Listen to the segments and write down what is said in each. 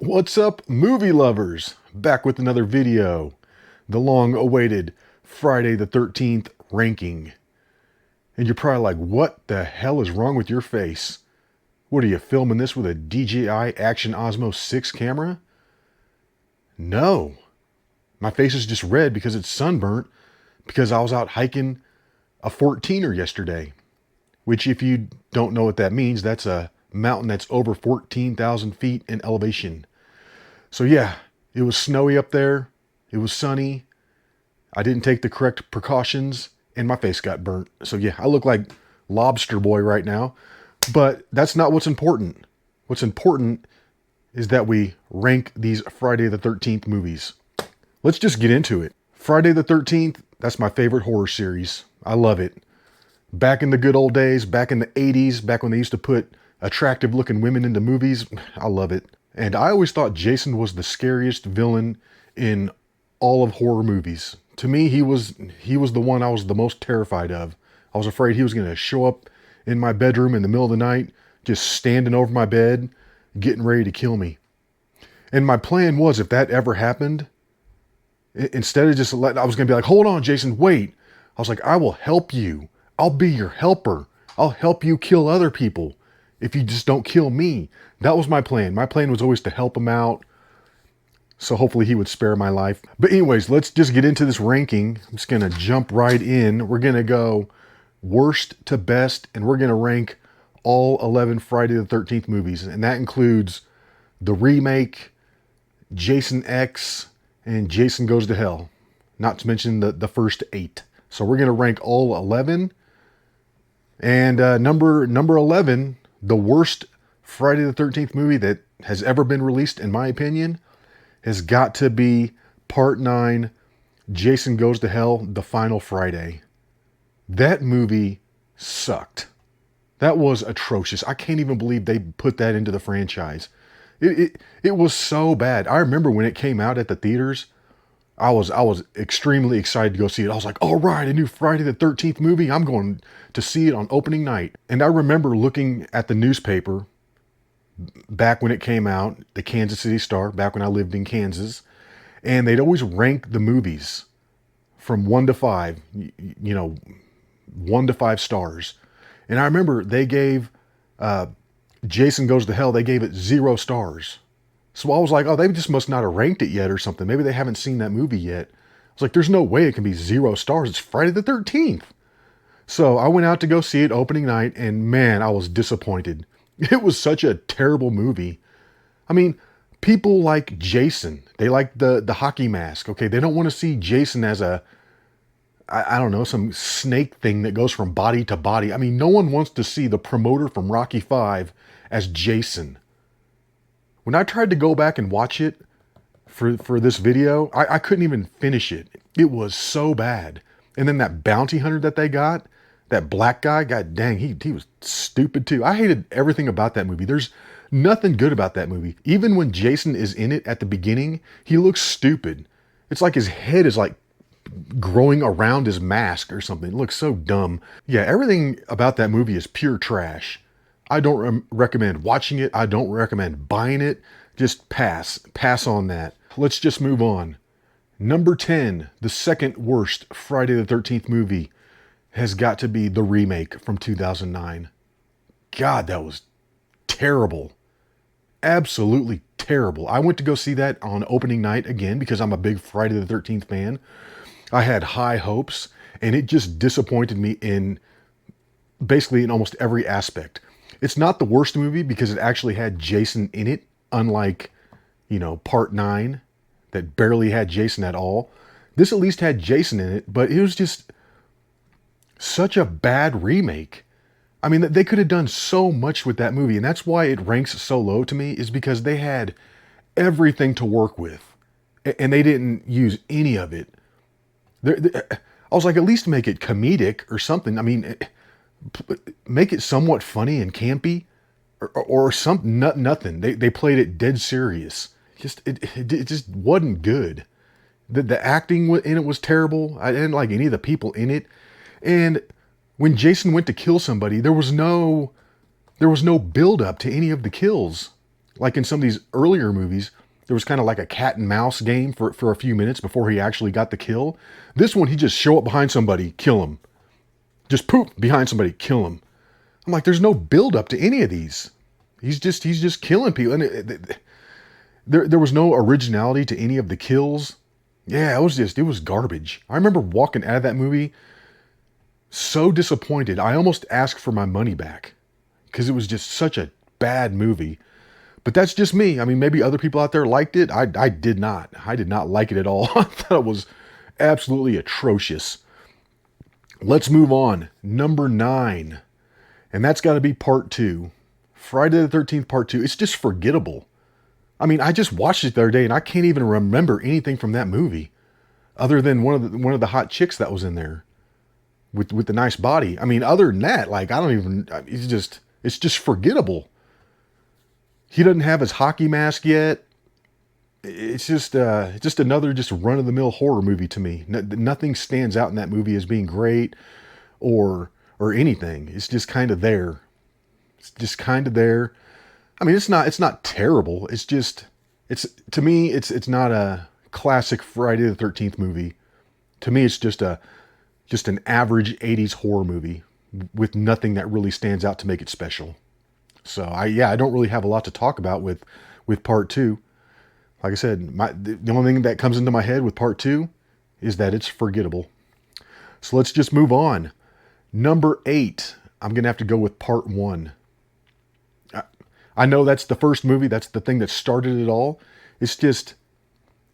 What's up, movie lovers? Back with another video. The long-awaited Friday the 13th ranking. And you're probably like, what the hell is wrong with your face? What are you filming this with a DJI Action Osmo 6 camera? No. My face is just red because it's sunburnt because I was out hiking a 14er yesterday. Which, if you don't know what that means, that's a mountain that's over 14,000 feet in elevation. So yeah, it was snowy up there. It was sunny. I didn't take the correct precautions and my face got burnt. So yeah, I look like Lobster Boy right now. But that's not what's important. What's important is that we rank these Friday the 13th movies. Let's just get into it. Friday the 13th, that's my favorite horror series. I love it. Back in the good old days, back in the 80s, back when they used to put attractive looking women into movies, I love it. And I always thought Jason was the scariest villain in all of horror movies. To me, he was the one I was the most terrified of. I was afraid he was going to show up in my bedroom in the middle of the night, just standing over my bed, getting ready to kill me. And my plan was, if that ever happened, instead of just I was going to be like, hold on, Jason, wait. I was like, I will help you. I'll be your helper. I'll help you kill other people if you just don't kill me. That was my plan. My plan was always to help him out. So hopefully he would spare my life. But anyways, let's just get into this ranking. I'm just going to jump right in. We're going to go worst to best, and we're going to rank all 11 Friday the 13th movies. And that includes the remake, Jason X, and Jason Goes to Hell. Not to mention the first 8. So we're going to rank all 11. And number 11, the worst Friday the 13th movie that has ever been released, in my opinion, has got to be Part 9, Jason Goes to Hell, The Final Friday. That movie sucked. That was atrocious. I can't even believe they put that into the franchise. It was so bad. I remember when it came out at the theaters, I was extremely excited to go see it. I was like, all right, a new Friday the 13th movie. I'm going to see it on opening night. And I remember looking at the newspaper back when it came out, the Kansas City Star, back when I lived in Kansas, and they'd always rank the movies from 1 to 5, 1 to 5 stars. And I remember they gave Jason Goes to Hell, they gave it 0 stars. So I was like, oh, they just must not have ranked it yet or something. Maybe they haven't seen that movie yet. I was like, there's no way it can be 0 stars. It's Friday the 13th. So I went out to go see it opening night, and man, I was disappointed. It was such a terrible movie. I mean, people like Jason. They like the hockey mask, okay? They don't want to see Jason as I don't know, some snake thing that goes from body to body. I mean, no one wants to see the promoter from Rocky 5 as Jason. When I tried to go back and watch it for this video, I couldn't even finish it. It was so bad. And then that bounty hunter that they got, that black guy, god dang, he was stupid too. I hated everything about that movie. There's nothing good about that movie. Even when Jason is in it at the beginning, he looks stupid. It's like his head is like growing around his mask or something. It looks so dumb. Yeah, everything about that movie is pure trash. I don't recommend watching it. I don't recommend buying it. Just pass. Pass on that. Let's just move on. Number 10, the second worst Friday the 13th movie, has got to be the remake from 2009. God, that was terrible. Absolutely terrible. I went to go see that on opening night again because I'm a big Friday the 13th fan. I had high hopes, and it just disappointed me in basically in almost every aspect. It's not the worst movie because it actually had Jason in it, unlike, Part 9 that barely had Jason at all. This at least had Jason in it, but it was just such a bad remake. I mean, they could have done so much with that movie, and that's why it ranks so low to me, is because they had everything to work with, and they didn't use any of it. I was like, at least make it comedic or something. I mean, make it somewhat funny and campy, or something. Nothing. They played it dead serious. It just wasn't good. The acting in it was terrible. I didn't like any of the people in it. And when Jason went to kill somebody, there was no build up to any of the kills. Like in some of these earlier movies, there was kind of like a cat and mouse game for a few minutes before he actually got the kill. This one, he just show up behind somebody, kill him. Just poop behind somebody, kill him. I'm like, there's no build up to any of these. He's just killing people. And there was no originality to any of the kills. Yeah, it was garbage. I remember walking out of that movie so disappointed. I almost asked for my money back because it was just such a bad movie. But that's just me. I mean, maybe other people out there liked it. I did not. I did not like it at all. I thought it was absolutely atrocious. Let's move on. Number 9. And that's got to be part 2. Friday the 13th part 2. It's just forgettable. I mean, I just watched it the other day and I can't even remember anything from that movie other than one of the hot chicks that was in there with the nice body. I mean, other than that, like, it's just forgettable. He doesn't have his hockey mask yet. It's just another just run-of-the-mill horror movie to me. Nothing stands out in that movie as being great or anything. It's just kind of there. It's just kind of there. I mean, it's not terrible. It's to me, it's not a classic Friday the 13th movie. To me, it's just an average 80s horror movie with nothing that really stands out to make it special. So I don't really have a lot to talk about with part 2. Like I said, the only thing that comes into my head with part 2 is that it's forgettable. So let's just move on. Number 8, I'm going to have to go with part 1. I know that's the first movie. That's the thing that started it all. It's just,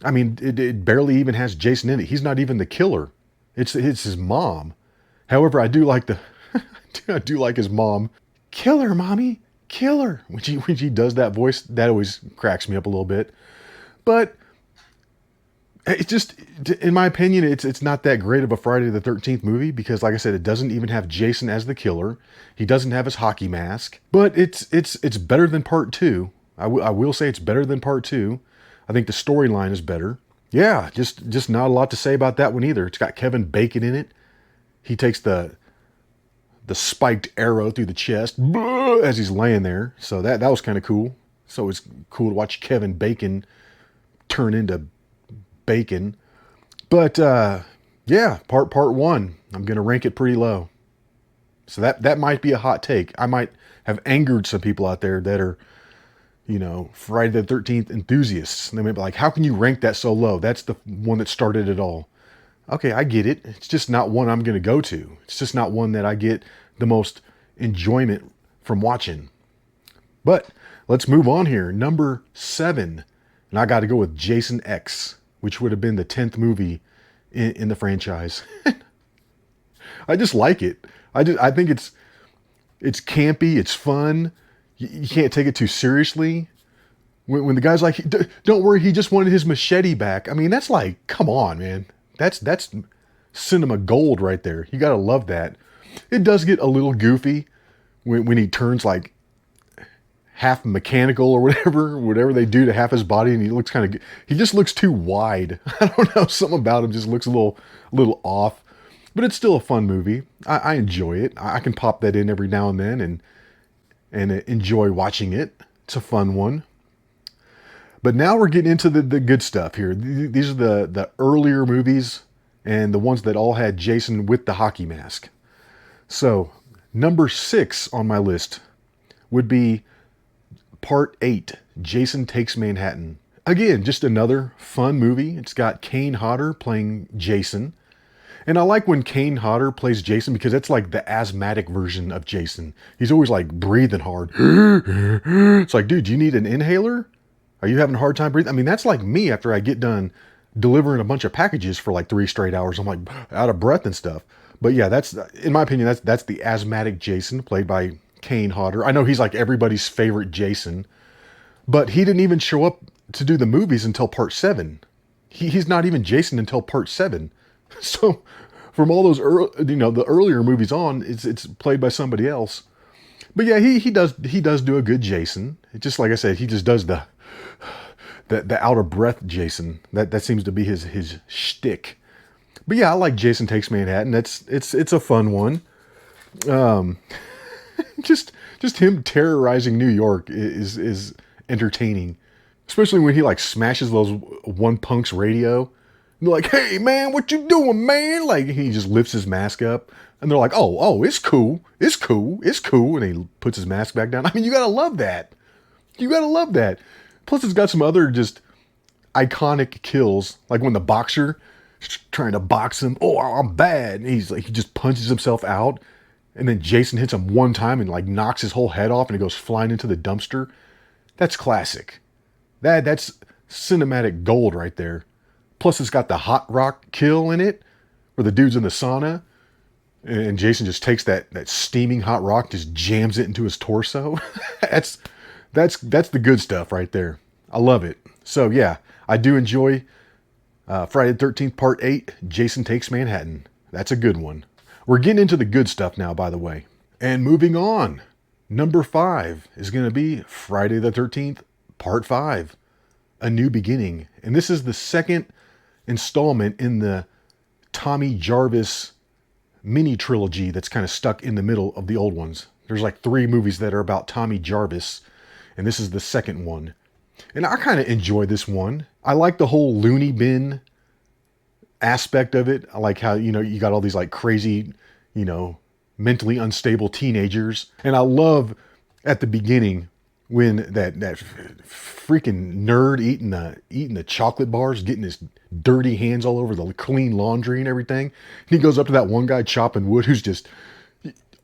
I mean, it barely even has Jason in it. He's not even the killer. It's his mom. However, I do like I do like his mom. Kill her, mommy. Kill her. When she does that voice, that always cracks me up a little bit. But it's just, in my opinion, it's not that great of a Friday the 13th movie because, like I said, it doesn't even have Jason as the killer. He doesn't have his hockey mask. But it's better than part 2. I will say it's better than part 2. I think the storyline is better. Yeah, just not a lot to say about that one either. It's got Kevin Bacon in it. He takes the spiked arrow through the chest as he's laying there. So that was kind of cool. So it's cool to watch Kevin Bacon turn into bacon. But yeah, part 1, I'm going to rank it pretty low. So that might be a hot take. I might have angered some people out there that are, Friday the 13th enthusiasts. They might be like, how can you rank that so low? That's the one that started it all. Okay, I get it. It's just not one I'm going to go to. It's just not one that I get the most enjoyment from watching. But let's move on here. Number 7. And I got to go with Jason X, which would have been the 10th movie in the franchise. I just like it. I think it's campy. It's fun. You can't take it too seriously. When the guy's like, don't worry, he just wanted his machete back. I mean, that's like, come on, man. That's cinema gold right there. You got to love that. It does get a little goofy when he turns like half mechanical or whatever they do to half his body, and he just looks too wide. I don't know, something about him just looks a little off, but it's still a fun movie. I enjoy it. I can pop that in every now and then and enjoy watching it. It's a fun one. But now we're getting into the good stuff here. These are the earlier movies and the ones that all had Jason with the hockey mask. So number 6 on my list would be Part 8, Jason Takes Manhattan. Again, just another fun movie. It's got Kane Hodder playing Jason. And I like when Kane Hodder plays Jason because it's like the asthmatic version of Jason. He's always like breathing hard. It's like, dude, do you need an inhaler? Are you having a hard time breathing? I mean, that's like me after I get done delivering a bunch of packages for like 3 straight hours. I'm like out of breath and stuff. But yeah, that's, in my opinion, that's the asthmatic Jason played by Kane Hodder. I know he's like everybody's favorite Jason, but he didn't even show up to do the movies until part 7. He's not even Jason until part 7. So from all those the earlier movies on, it's played by somebody else. But yeah, he does do a good Jason. It's just like I said, he just does the out of breath Jason. That seems to be his shtick. But yeah, I like Jason Takes Manhattan. It's a fun one. Just him terrorizing New York is entertaining. Especially when he like smashes those one punk's radio. And they're like, hey man, what you doing, man? Like he just lifts his mask up. And they're like, oh, it's cool. It's cool. It's cool. And he puts his mask back down. I mean, you gotta love that. You gotta love that. Plus it's got some other just iconic kills. Like when the boxer is trying to box him. Oh, I'm bad. And he's like, he just punches himself out. And then Jason hits him one time and like knocks his whole head off and it goes flying into the dumpster. That's classic. That's cinematic gold right there. Plus it's got the hot rock kill in it, where the dude's in the sauna, and Jason just takes that steaming hot rock, just jams it into his torso. that's the good stuff right there. I love it. So yeah, I do enjoy Friday the 13th Part 8, Jason Takes Manhattan. That's a good one. We're getting into the good stuff now, by the way. And moving on, number 5 is going to be Friday the 13th Part 5, A New Beginning. And this is the second installment in the Tommy Jarvis mini trilogy that's kind of stuck in the middle of the old ones. There's like 3 movies that are about Tommy Jarvis, and this is the second one. And I kind of enjoy this one. I like the whole loony bin aspect of it. I like how, you got all these like crazy, mentally unstable teenagers. And I love at the beginning when that freaking nerd eating the chocolate bars, getting his dirty hands all over the clean laundry and everything. And he goes up to that one guy chopping wood who's just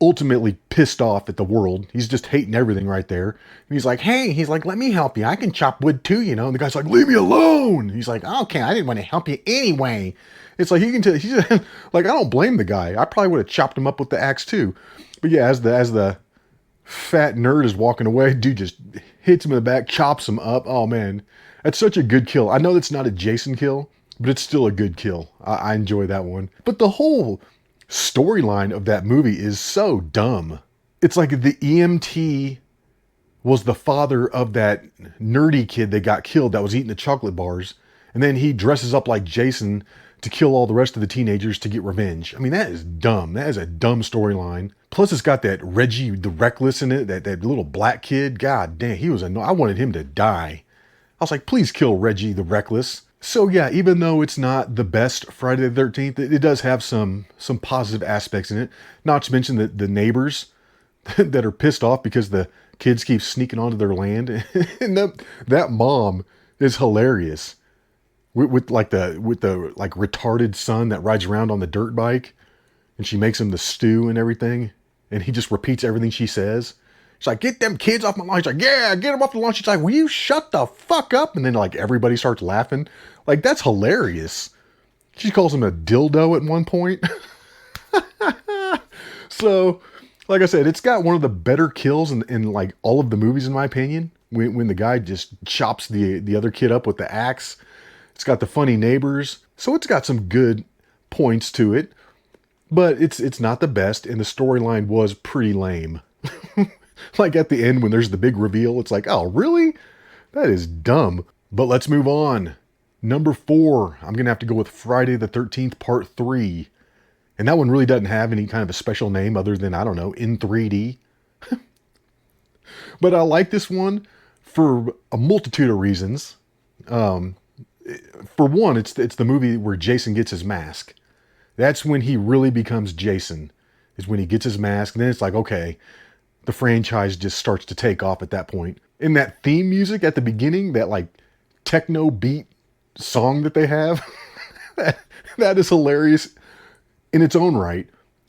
ultimately pissed off at the world. He's just hating everything right there. And he's like, hey, let me help you. I can chop wood too, And the guy's like, leave me alone. He's like, okay, I didn't want to help you anyway. It's like, you can tell, he's like, I don't blame the guy. I probably would have chopped him up with the axe too. But yeah, as the fat nerd is walking away, dude just hits him in the back, chops him up. Oh man, that's such a good kill. I know that's not a Jason kill, but it's still a good kill. I enjoy that one. But the whole storyline of that movie is so dumb. It's like the EMT was the father of that nerdy kid that got killed that was eating the chocolate bars. And then he dresses up like Jason to kill all the rest of the teenagers to get revenge. I mean, that is dumb. That is a dumb storyline. Plus it's got that Reggie the Reckless in it, that little black kid. God damn, he was I wanted him to die. I was like, please kill Reggie the Reckless. So yeah, even though it's not the best Friday the 13th, it does have some positive aspects in it. Not to mention the neighbors that are pissed off because the kids keep sneaking onto their land. And that mom is hilarious. With the retarded son that rides around on the dirt bike, and she makes him the stew and everything, and he just repeats everything she says. She's like, get them kids off my lawn. He's like, yeah, get them off the lawn. She's like, will you shut the fuck up? And then like everybody starts laughing. Like, that's hilarious. She calls him a dildo at one point. So, like I said, it's got one of the better kills in like all of the movies, in my opinion. When the guy just chops the other kid up with the axe. It's got the funny neighbors. So it's got some good points to it. But it's not the best, and the storyline was pretty lame. Like at the end when there's the big reveal, it's like, oh, really? That is dumb. But let's move on. Number 4, I'm going to have to go with Friday the 13th Part 3. And that one really doesn't have any kind of a special name other than, I don't know, in 3D. But I like this one for a multitude of reasons. For one, it's the movie where Jason gets his mask. That's when he really becomes Jason, is when he gets his mask. And then it's like, okay, the franchise just starts to take off at that point. And that theme music at the beginning, that like techno beat song that they have, that is hilarious in its own right.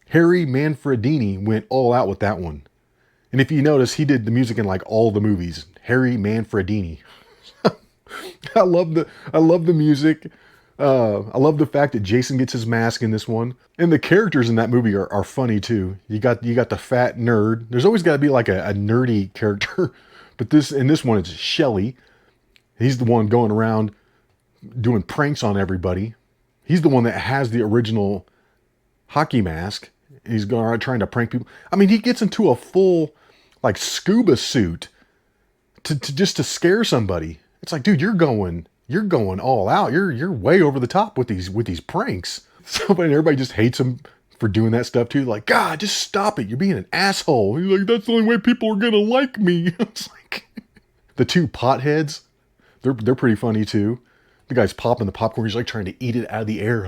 Harry Manfredini went all out with that one. And if you notice, he did the music in like all the movies. Harry Manfredini. I love the music. I love the fact that Jason gets his mask in this one. And the characters in that movie are funny too. You got the fat nerd. There's always got to be like a nerdy character. But in this one, it's Shelly. He's the one going around doing pranks on everybody. He's the one that has the original hockey mask. He's going around trying to prank people. I mean, he gets into a full like scuba suit to just to scare somebody. It's like, dude, you're going all out. You're way over the top with these pranks. So, but everybody just hates him for doing that stuff too. Like, God, just stop it. You're being an asshole. He's like, that's the only way people are gonna like me. It's like, The two potheads, they're pretty funny too. The guy's popping the popcorn. He's like trying to eat it out of the air.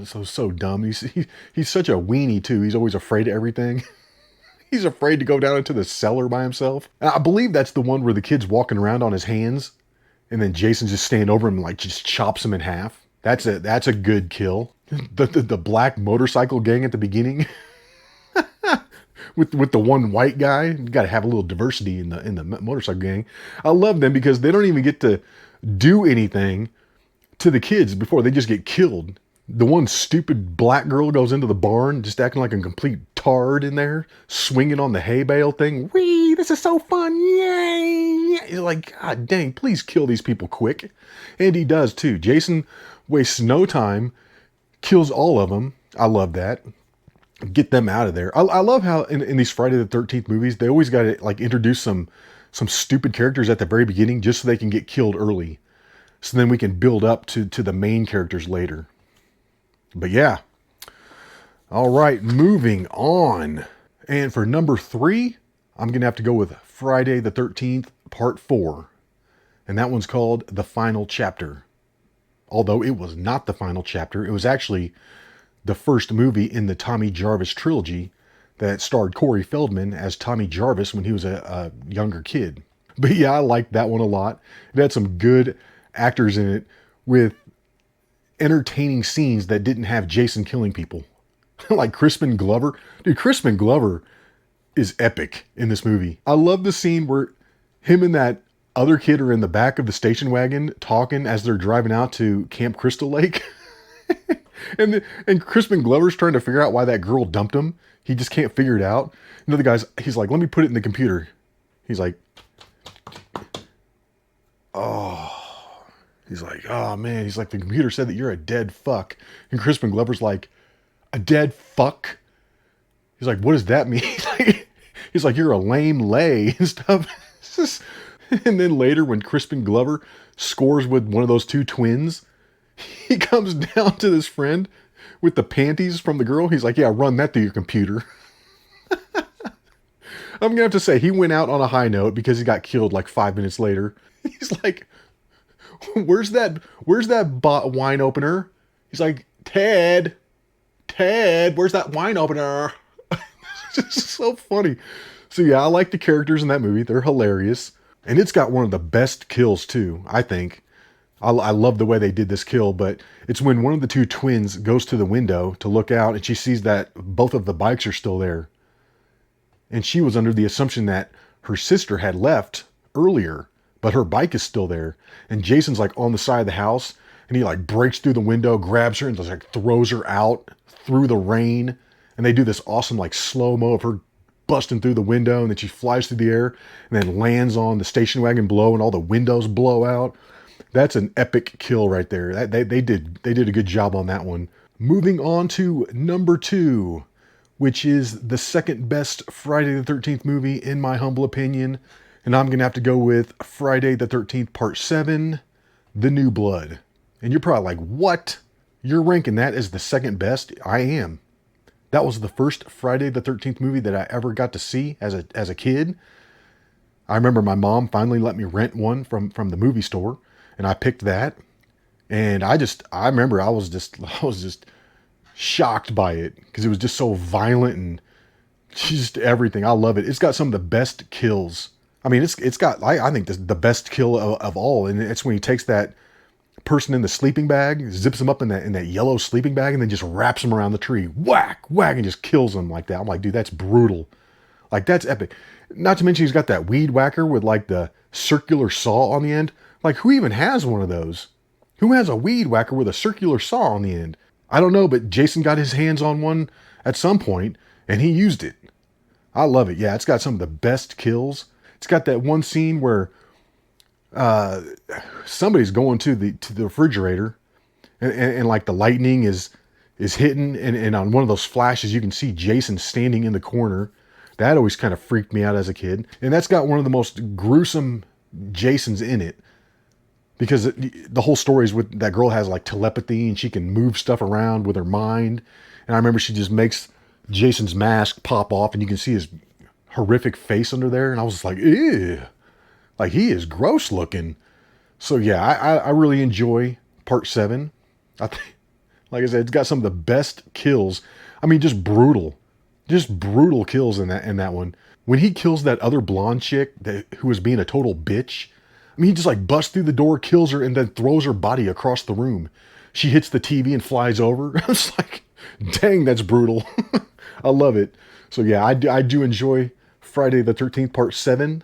So dumb. He's such a weenie too. He's always afraid of everything. He's afraid to go down into the cellar by himself. And I believe that's the one where the kid's walking around on his hands, and then Jason's just standing over him and like just chops him in half. That's a good kill. The black motorcycle gang at the beginning. With the one white guy, you got to have a little diversity in the motorcycle gang. I love them because they don't even get to do anything to the kids before they just get killed. The one stupid black girl goes into the barn just acting like a complete tard in there, swinging on the hay bale thing. Wee, this is so fun. Yay. You're like, God dang, please kill these people quick. And he does too. Jason wastes no time, kills all of them. I love that. Get them out of there. I love how in these Friday the 13th movies, they always got to like introduce some stupid characters at the very beginning just so they can get killed early. So then we can build up to the main characters later. But yeah. All right, moving on. And for number 3, I'm going to have to go with Friday the 13th Part 4. And that one's called The Final Chapter. Although it was not the final chapter. It was actually the first movie in the Tommy Jarvis trilogy that starred Corey Feldman as Tommy Jarvis when he was a younger kid. But yeah, I liked that one a lot. It had some good actors in it with entertaining scenes that didn't have Jason killing people. Like Crispin Glover. Dude, Crispin Glover is epic in this movie. I love the scene where him and that other kid are in the back of the station wagon talking as they're driving out to Camp Crystal Lake. And Crispin Glover's trying to figure out why that girl dumped him. He just can't figure it out. And the other guy's, he's like, let me put it in the computer. He's like, oh man. He's like, the computer said that you're a dead fuck. And Crispin Glover's like, a dead fuck? He's like, what does that mean? He's like, you're a lame lay and stuff. And then later when Crispin Glover scores with one of those two twins, he comes down to this friend with the panties from the girl. He's like, yeah, run that through your computer. I'm going to have to say, he went out on a high note because he got killed like 5 minutes later. He's like, where's that wine opener? He's like, Ted, where's that wine opener? It's just so funny. So yeah, I like the characters in that movie. They're hilarious. And it's got one of the best kills too, I think. I love the way they did this kill, but it's when one of the two twins goes to the window to look out and she sees that both of the bikes are still there. And she was under the assumption that her sister had left earlier, but her bike is still there. And Jason's like on the side of the house and he like breaks through the window, grabs her and just like throws her out through the rain. And they do this awesome like slow-mo of her busting through the window, and then she flies through the air and then lands on the station wagon below and all the windows blow out. That's an epic kill right there. They did a good job on that one. Moving on to number 2, which is the second best Friday the 13th movie in my humble opinion. And I'm going to have to go with Friday the 13th Part 7, The New Blood. And you're probably like, what? You're ranking that as the second best? I am. That was the first Friday the 13th movie that I ever got to see as a kid. I remember my mom finally let me rent one from the movie store, and I picked that. And I remember I was just shocked by it because it was just so violent and just everything. I love it. It's got some of the best kills. I mean, it's got, I think the best kill of all. And it's when he takes that person in the sleeping bag, zips him up in that yellow sleeping bag, and then just wraps him around the tree. Whack, whack, and just kills him like that. I'm like, dude, that's brutal. Like, that's epic. Not to mention he's got that weed whacker with like the circular saw on the end. Like, who even has one of those? Who has a weed whacker with a circular saw on the end? I don't know, but Jason got his hands on one at some point, and he used it. I love it. Yeah, it's got some of the best kills. It's got that one scene where somebody's going to the refrigerator, and like the lightning is hitting, and on one of those flashes you can see Jason standing in the corner. That always kind of freaked me out as a kid. And that's got one of the most gruesome Jasons in it, because the whole story is with that girl has like telepathy and she can move stuff around with her mind. And I remember she just makes Jason's mask pop off and you can see his horrific face under there. And I was just like, ew. Like, he is gross looking. So yeah, I really enjoy part 7. I think, like I said, it's got some of the best kills. I mean, just brutal kills in that one. When he kills that other blonde chick who was being a total bitch, I mean, he just like busts through the door, kills her, and then throws her body across the room. She hits the TV and flies over. I was like, dang, that's brutal. I love it. So yeah, I do enjoy Friday the 13th Part 7.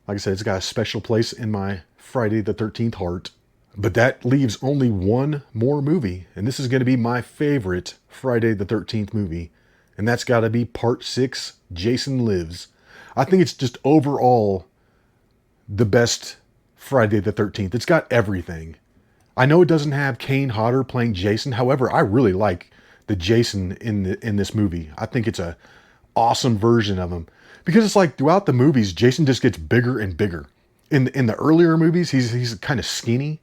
Like I said, it's got a special place in my Friday the 13th heart. But that leaves only one more movie, and this is going to be my favorite Friday the 13th movie, and that's got to be Part 6, Jason Lives. I think it's just overall the best Friday the 13th. It's got everything. I know it doesn't have Kane Hodder playing Jason. However, I really like the Jason in this movie. I think it's a awesome version of him, because it's like throughout the movies, Jason just gets bigger and bigger. In the earlier movies, he's kind of skinny,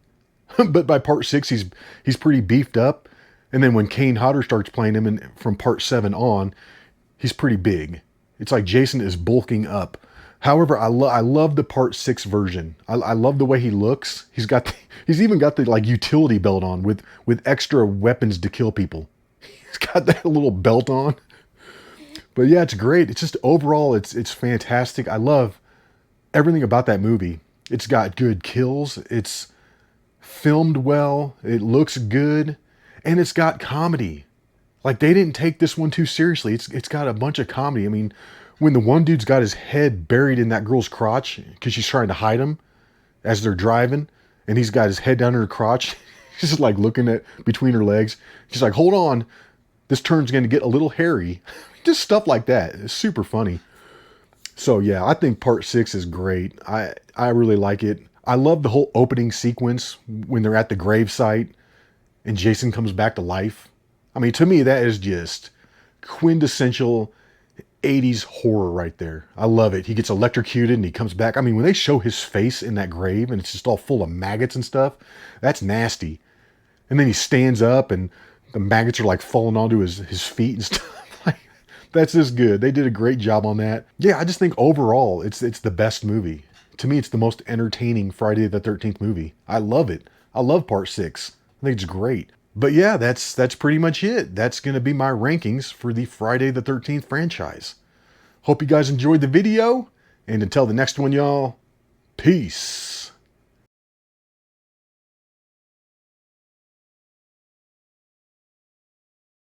but by part 6, he's pretty beefed up. And then when Kane Hodder starts playing him, and from part 7 on, he's pretty big. It's like Jason is bulking up. However, I love the part 6 version. I love the way he looks. He's even got the like utility belt on with extra weapons to kill people. He's got that little belt on. But yeah, it's great. It's just overall, it's fantastic. I love everything about that movie. It's got good kills. It's filmed well. It looks good, and it's got comedy. Like, they didn't take this one too seriously. It's got a bunch of comedy. I mean, when the one dude's got his head buried in that girl's crotch because she's trying to hide him as they're driving, and he's got his head down her crotch, he's just like looking at between her legs. She's like, "Hold on, this turn's going to get a little hairy." Just stuff like that. It's super funny. So yeah, I think part 6 is great. I really like it. I love the whole opening sequence when they're at the gravesite and Jason comes back to life. I mean, to me, that is just quintessential 80s horror right there. I love it. He gets electrocuted and he comes back. I mean, when they show his face in that grave and it's just all full of maggots and stuff, that's nasty. And then he stands up and the maggots are like falling onto his feet and stuff. Like, that's just good. They did a great job on that. Yeah, I just think overall, it's the best movie. To me, it's the most entertaining Friday the 13th movie. I love it. I love part 6. I think it's great. But yeah, that's pretty much it. That's going to be my rankings for the Friday the 13th franchise. Hope you guys enjoyed the video. And until the next one, y'all, peace.